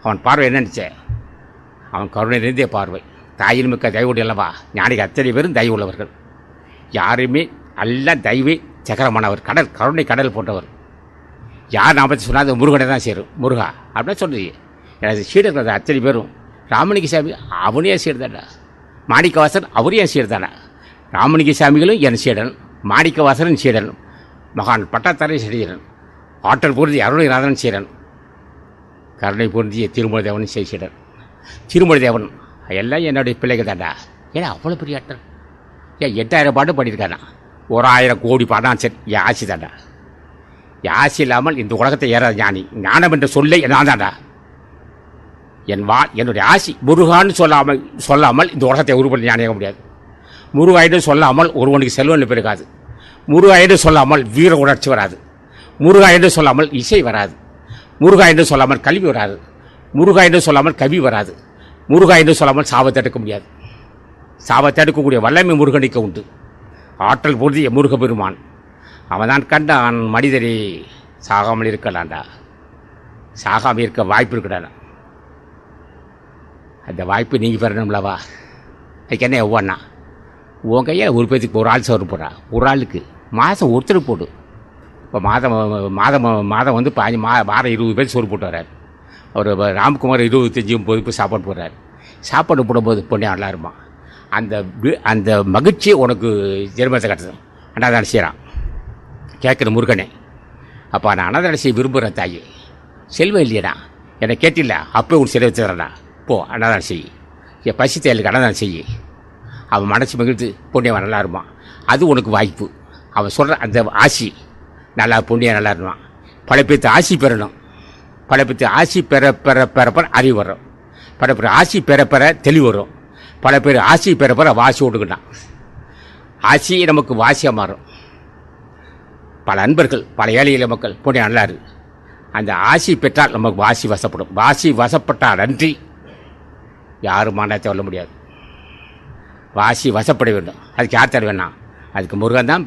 அவன் பார்வை என்னன்னுச்சே, அவன் கருணை நிறைந்தே பார்வை. தாயில் மிக்க தயவுடைய அல்லவா ஞானிகள் அத்தனை பேரும் தயவு உள்ளவர்கள். யாருமே எல்லாம் தயவே சக்கரமானவர், கடல் கருணை கடல் போன்றவர். யார் நான் பற்றி சொன்னால் அது முருகனை தான் சேரும். முருகா அப்படின்னு சொல்கிறீங்க. எனக்கு சீடர்கள் அத்தனை பேரும். ராமலிங்க சாமி அவனே சீர்தாண்டா, மாணிக்கவாசன் அவரே சீர்தாண்டா. ராமலிங்க சாமிகளும் என் சீடன், மாணிக்கவாசன் சீடன், மகான் பட்டாத்தாரே சீடன், ஆற்றல் பொருந்தி அருணகிரிநாதன் சீடன், கருணை பொருந்திய திருமலை தேவன் சீடன். திருமலை தேவன் எல்லாம் என்னுடைய பிள்ளைகள் தாண்டா. ஏன்னா அவ்வளோ பெரிய ஆற்றல். ஏன் 8000 பாட்டு பாடியிருக்கானா, 1000 கோடி பாடான். சரி, என் ஆசி தாண்டா. என் ஆசி இல்லாமல் இந்த உலகத்தை ஏறாத ஞானி. ஞானம் என்று சொல்ல நான் தாண்டா. என்னுடைய ஆசி முருகான்னு சொல்லாமல் இந்த உலகத்தை உருப்படி ஞானியாக முடியாது. முருகா என்று சொல்லாமல் ஒருவனுக்கு செல்வன் பெருகாது. முருகா என்று சொல்லாமல் வீர உணர்ச்சி வராது. முருகா என்று சொல்லாமல் இசை வராது. முருகா என்று சொல்லாமல் கல்வி வராது. முருகா என்று சொல்லாமல் கவி வராது. முருகா என்று சொல்லாமல் சாபத்தை எடுக்க முடியாது. சாபத்தை எடுக்கக்கூடிய வல்லமை முருகனுக்கு உண்டு. ஆற்றல் பொருந்திய முருக பெருமான் அவன் தான் கண்டான் மனிதரே சாகாமல் இருக்கலாண்டா. சாகாமல் இருக்க வாய்ப்பு இருக்கடா. அந்த வாய்ப்பு நீங்கள் பெறணும்லவா? அதுக்கு என்ன ஒவ்வொன்றா உன் கையில் ஒரு பேருக்கு ஒரு ஆள் சோறு போடுறா. ஒரு ஆளுக்கு மாதம் ஒருத்தர் போடு. இப்போ மாதம் வந்து வாரம் 20 பேர் சோறு போட்டு வர்றார். அவர் ராம்குமார் 25-30 பேர் சாப்பாடு போடுறாரு. சாப்பாடு போடும்போது பொண்ணே நல்லா இருப்பான். அந்த மகிழ்ச்சி உனக்கு ஜென்மத்தை கட்டுது. அன்னதானம் செய்கிறான் கேட்குற முருகனே. அப்போ நான் அன்னதானம் செய்ய விரும்புகிறேன் தாயி. செல்வம் இல்லையடா, என்னை கேட்டில்ல, அப்போ உன் செலவு வச்சுக்கிறேன்டா. போ அன்னதானம் செய். என் பசி தேலுக்கு அன்னதானம் செய். அவன் மனசு மகிழ்ந்து பொண்ணியவன் நல்லா இருப்பான். அது உனக்கு வாய்ப்பு. அவன் சொல்கிற அந்த ஆசி நல்லா பொண்ணியாக நல்லா இருப்பான். பல பேர்த்து ஆசி பெறணும். பல பேர்த்து ஆசி பெற அறிவு வரும். பல பேர் ஆசி பெற தெளிவு வரும். பல பேர் ஆசி பெற வாசி ஓட்டுக்கிட்டான். ஆசி நமக்கு வாசியாக மாறும். பல அன்பர்கள், பல ஏழை மக்கள் பொண்ணிய நல்லாரு. அந்த ஆசி பெற்றால் நமக்கு வாசி வசப்படும். வாசி வசப்பட்டால் அன்றி யாரும் மானத்தை சொல்ல முடியாது. வாசி வசப்பட வேண்டும். அதுக்கு யார் தர வேணாம்? அதுக்கு முருகன் தான்